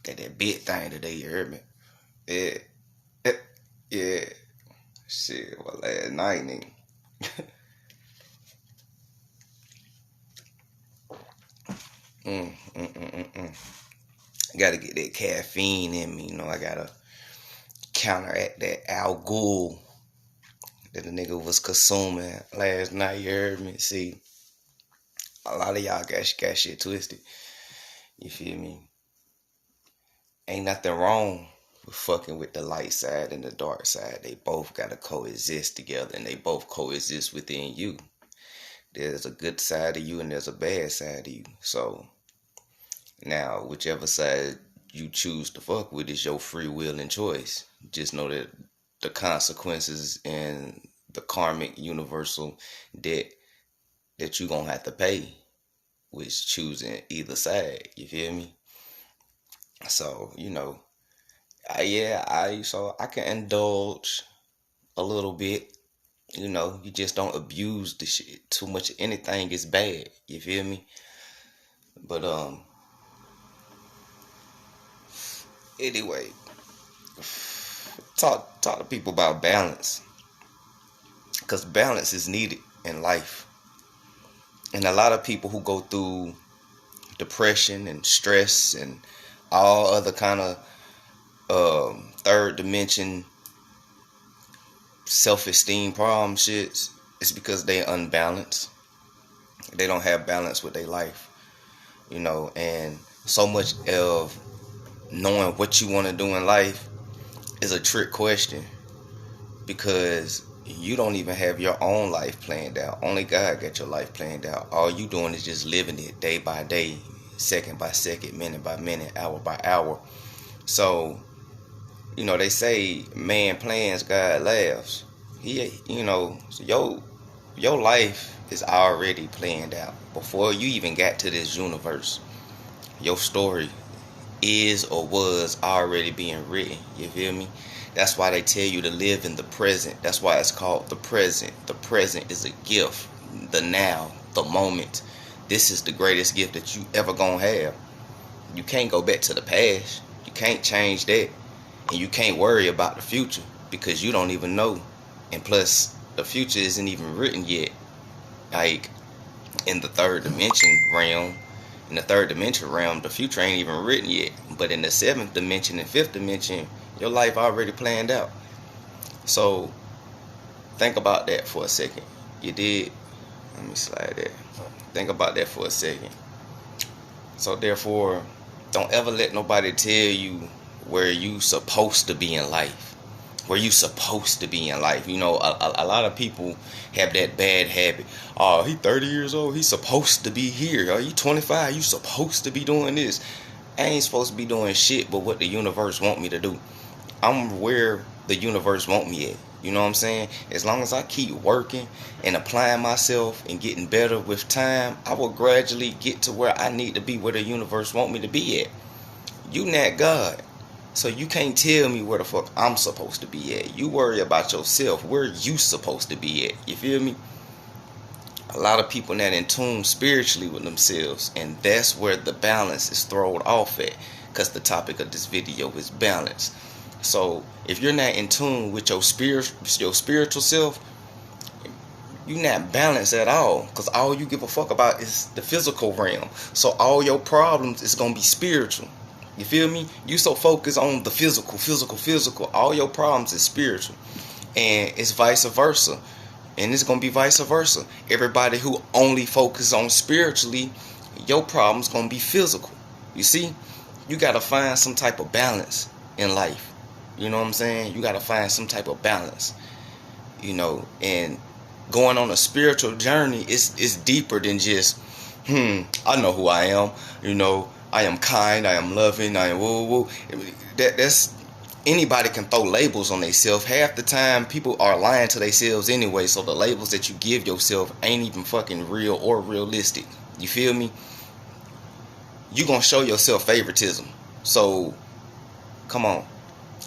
Got that big thing today, you heard me? Yeah. Yeah. Shit, well, last night, nigga. Gotta get that caffeine in me, I gotta counteract that alcohol that the nigga was consuming last night, you heard me? See, a lot of y'all got shit twisted. You feel me? Ain't nothing wrong with fucking with the light side and the dark side. They both gotta coexist together, and they both coexist within you. There's a good side of you and there's a bad side of you. So now, whichever side you choose to fuck with is your free will and choice. Just know that the consequences and the karmic universal debt that you gonna have to pay with choosing either side. You feel me? So, so I can indulge a little bit. You just don't abuse the shit too much. Anything is bad. You feel me? But anyway, talk to people about balance, because balance is needed in life. And a lot of people who go through depression and stress and all other kind of third dimension self-esteem problem shits, it's because they unbalanced. They don't have balance with their life, and so much of knowing what you want to do in life is a trick question, because you don't even have your own life planned out. Only God got your life planned out. All you doing is just living it day by day, second by second, minute by minute, hour by hour. So, they say man plans, God laughs. So your life is already planned out before you even got to this universe. Your story is or was already being written. You feel me? That's why they tell you to live in the present. That's why it's called the present. The present is a gift. The now, the moment. This is the greatest gift that you ever gonna have. You can't go back to the past. You can't change that. And you can't worry about the future because you don't even know. And plus, the future isn't even written yet. Like, in the third dimension realm, the future ain't even written yet. But in the seventh dimension and fifth dimension, your life already planned out. So, think about that for a second. You did? Let me slide that. Think about that for a second. So, therefore, don't ever let nobody tell you where you supposed to be in life. Where you supposed to be in life. A lot of people have that bad habit. Oh, he 30 years old. He's supposed to be here. Oh, you 25. You supposed to be doing this. I ain't supposed to be doing shit but what the universe want me to do. I'm where the universe want me at. You know what I'm saying? As long as I keep working and applying myself and getting better with time, I will gradually get to where I need to be, where the universe want me to be at. You not God. So you can't tell me where the fuck I'm supposed to be at. You worry about yourself. Where you supposed to be at. You feel me? A lot of people not in tune spiritually with themselves. And that's where the balance is thrown off at. Because the topic of this video is balance. So if you're not in tune with your spiritual self, you're not balanced at all. Because all you give a fuck about is the physical realm. So all your problems is going to be spiritual. You feel me? You so focused on the physical. All your problems is spiritual. And it's vice versa. And it's going to be vice versa. Everybody who only focuses on spiritually, your problem's going to be physical. You see? You got to find some type of balance in life. You know what I'm saying? You got to find some type of balance. And going on a spiritual journey is deeper than just, I know who I am. I am kind, I am loving, I am woo. That's anybody can throw labels on themselves. Half the time people are lying to themselves anyway, so the labels that you give yourself ain't even fucking real or realistic. You feel me? You gonna show yourself favoritism. So come on.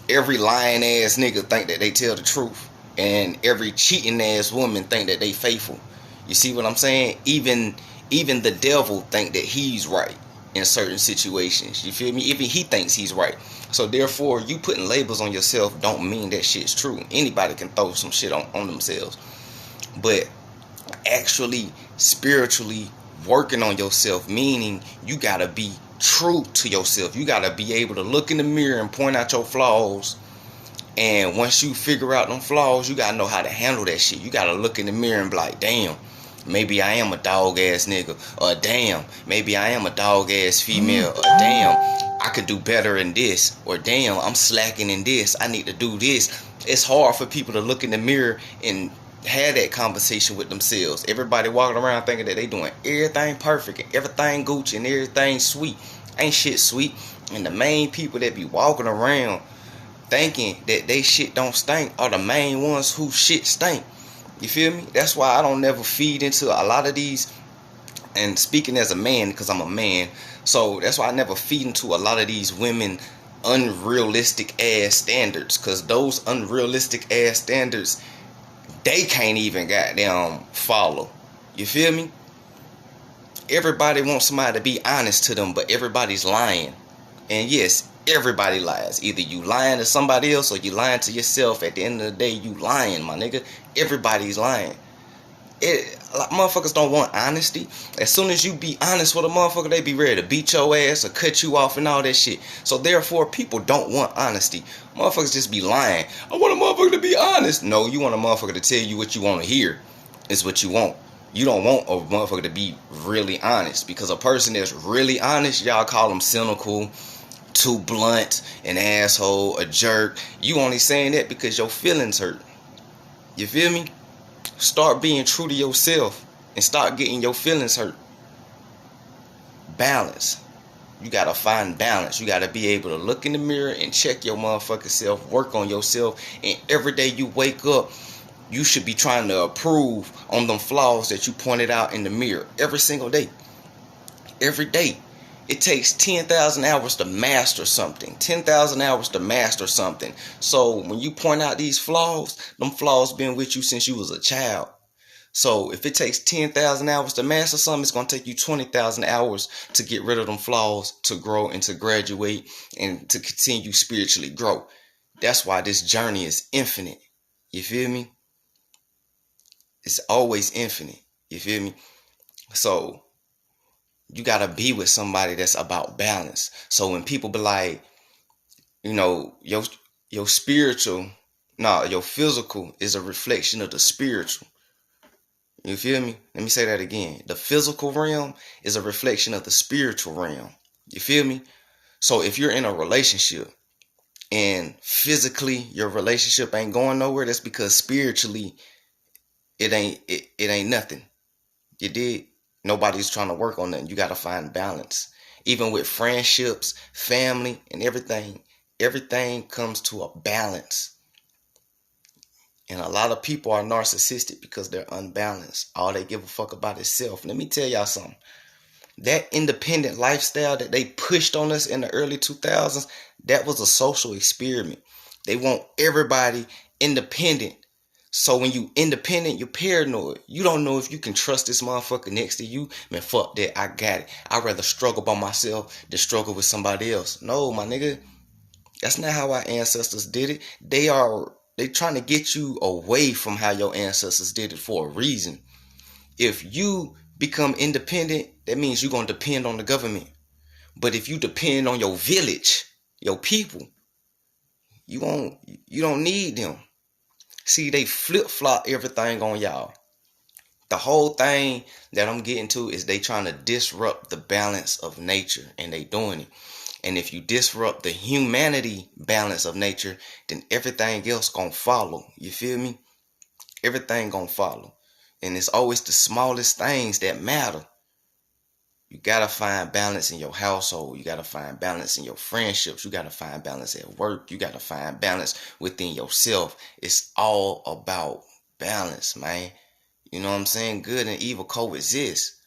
Every lying ass nigga think that they tell the truth. And every cheating ass woman think that they faithful. You see what I'm saying? Even the devil think that he's right. in certain situations. You feel me? Even he thinks he's right. So therefore, you putting labels on yourself don't mean that shit's true. Anybody can throw some shit on themselves. But actually, spiritually working on yourself, meaning you gotta be true to yourself. You gotta be able to look in the mirror and point out your flaws. And once you figure out them flaws, you gotta know how to handle that shit. You gotta look in the mirror and be like, damn, maybe I am a dog ass nigga. Or damn, maybe I am a dog ass female. Or damn, I could do better in this. Or damn, I'm slacking in this. I need to do this. It's hard for people to look in the mirror and have that conversation with themselves. Everybody walking around thinking that they doing everything perfect and everything Gucci and everything sweet. Ain't shit sweet. And the main people that be walking around thinking that they shit don't stink are the main ones who shit stink. You feel me? That's why I don't never feed into a lot of these. And speaking as a man, because I'm a man, so that's why I never feed into a lot of these women unrealistic ass standards. Because those unrealistic ass standards, they can't even goddamn follow. You feel me? Everybody wants somebody to be honest to them, but everybody's lying. And yes, everybody lies. Either you lying to somebody else or you lying to yourself. At the end of the day, you lying, my nigga. Everybody's lying. Motherfuckers don't want honesty. As soon as you be honest with a motherfucker, they be ready to beat your ass or cut you off and all that shit. So therefore, people don't want honesty. Motherfuckers just be lying. I want a motherfucker to be honest. No, you want a motherfucker to tell you what you want to hear. Is what you want. You don't want a motherfucker to be really honest. Because a person that's really honest, y'all call them cynical, too blunt, an asshole, a jerk. You only saying that because your feelings hurt. You feel me? Start being true to yourself and start getting your feelings hurt. Balance. You gotta find balance. You gotta be able to look in the mirror and check your motherfucking self, work on yourself, and every day you wake up, you should be trying to improve on them flaws that you pointed out in the mirror every single day. Every day. It takes 10,000 hours to master something. 10,000 hours to master something. So when you point out these flaws, them flaws been with you since you was a child. So if it takes 10,000 hours to master something, it's going to take you 20,000 hours to get rid of them flaws, to grow and to graduate and to continue spiritually grow. That's why this journey is infinite. You feel me? It's always infinite. You feel me? So you gotta be with somebody that's about balance. So when people be like, you know, your spiritual, your physical is a reflection of the spiritual. You feel me? Let me say that again. The physical realm is a reflection of the spiritual realm. You feel me? So if you're in a relationship and physically your relationship ain't going nowhere, that's because spiritually it ain't nothing. You did? Nobody's trying to work on that. You got to find balance. Even with friendships, family, and everything comes to a balance. And a lot of people are narcissistic because they're unbalanced. All they give a fuck about is self. Let me tell y'all something. That independent lifestyle that they pushed on us in the early 2000s, that was a social experiment. They want everybody independent. So when you independent, you're paranoid. You don't know if you can trust this motherfucker next to you. Man, fuck that. I got it. I'd rather struggle by myself than struggle with somebody else. No, my nigga. That's not how our ancestors did it. They trying to get you away from how your ancestors did it for a reason. If you become independent, that means you're going to depend on the government. But if you depend on your village, your people, you don't need them. See, they flip-flop everything on y'all. The whole thing that I'm getting to is they trying to disrupt the balance of nature, and they doing it. And if you disrupt the humanity balance of nature, then everything else gonna follow. You feel me? Everything gonna follow. And it's always the smallest things that matter. You gotta find balance in your household. You gotta find balance in your friendships. You gotta find balance at work. You gotta find balance within yourself. It's all about balance, man. You know what I'm saying? Good and evil coexist.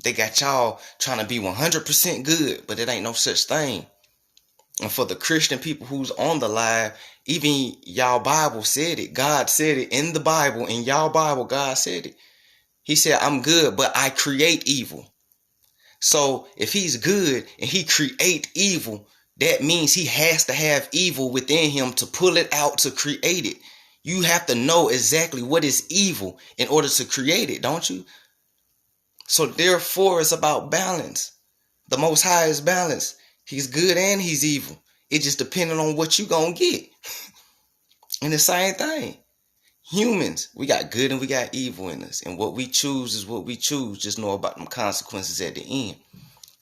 They got y'all trying to be 100% good, but it ain't no such thing. And for the Christian people who's on the live, even y'all Bible said it. God said it in the Bible. In y'all Bible, God said it. He said, I'm good, but I create evil. So if he's good and he create evil, that means he has to have evil within him to pull it out to create it. You have to know exactly what is evil in order to create it, don't you? So therefore, it's about balance. The Most High is balanced. He's good and he's evil. It just depending on what you gonna get. And the same thing. Humans, we got good and we got evil in us. And what we choose is what we choose. Just know about them consequences at the end.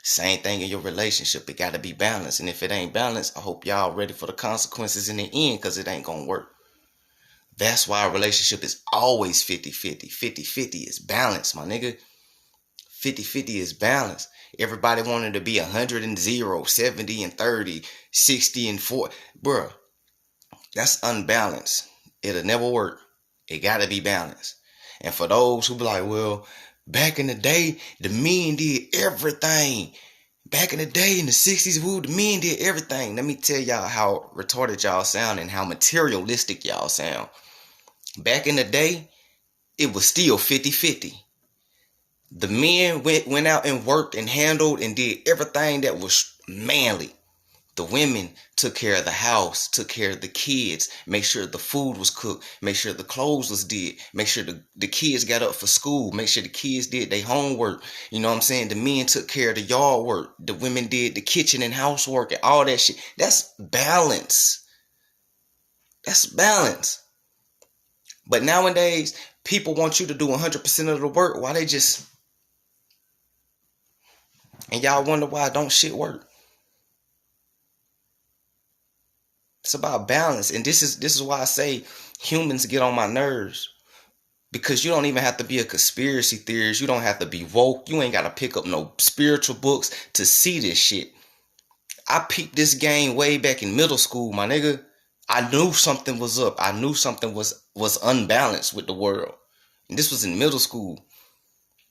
Same thing in your relationship. It got to be balanced. And if it ain't balanced, I hope y'all ready for the consequences in the end, because it ain't going to work. That's why a relationship is always 50-50. 50-50 is balance, my nigga. 50-50 is balance. Everybody wanted to be 100 and 0, 70 and 30, 60 and 40. Bruh, that's unbalanced. It'll never work. It got to be balanced. And for those who be like, well, back in the day, the men did everything. Back in the day, in the 60s, the men did everything. Let me tell y'all how retarded y'all sound and how materialistic y'all sound. Back in the day, it was still 50-50. The men went out and worked and handled and did everything that was manly. The women took care of the house, took care of the kids, make sure the food was cooked, make sure the clothes was did, make sure the kids got up for school, make sure the kids did their homework. You know what I'm saying? The men took care of the yard work. The women did the kitchen and housework and all that shit. That's balance. That's balance. But nowadays, people want you to do 100% of the work while they just... And y'all wonder why don't shit work. It's about balance. And this is why I say humans get on my nerves. Because you don't even have to be a conspiracy theorist. You don't have to be woke. You ain't got to pick up no spiritual books to see this shit. I peeped this game way back in middle school, my nigga. I knew something was up. I knew something was unbalanced with the world. And this was in middle school.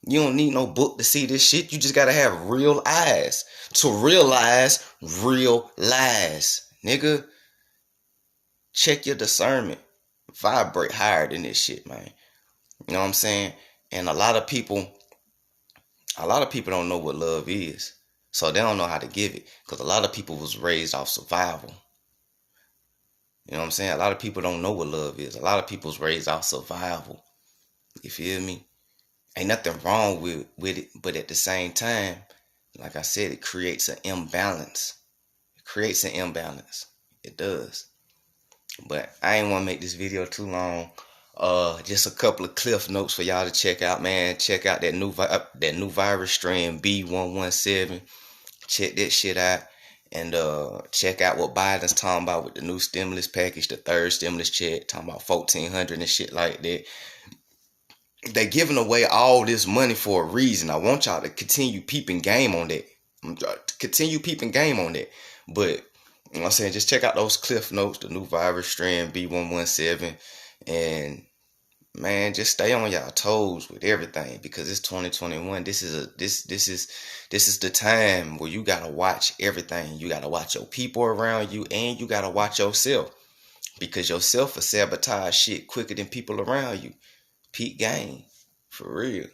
You don't need no book to see this shit. You just got to have real eyes to realize real lies. Nigga, check your discernment. Vibrate higher than this shit, man. You know what I'm saying? And a lot of people don't know what love is. So they don't know how to give it. Because a lot of people was raised off survival. You know what I'm saying? A lot of people don't know what love is. A lot of people was raised off survival. You feel me? Ain't nothing wrong with it. But at the same time, like I said, it creates an imbalance. It creates an imbalance. It does. But I ain't want to make this video too long. Just a couple of cliff notes for y'all to check out, man. Check out that new virus strain B117. Check that shit out. And check out what Biden's talking about with the new stimulus package, the third stimulus check, talking about $1,400 and shit like that. They giving away all this money for a reason. I want y'all to continue peeping game on that. Continue peeping game on that. But you know what I'm saying, just check out those cliff notes, the new virus strand B117, and man, just stay on y'all toes with everything, because it's 2021. This is the time where you gotta watch everything. You gotta watch your people around you, and you gotta watch yourself, because yourself will sabotage shit quicker than people around you. Peak game, for real.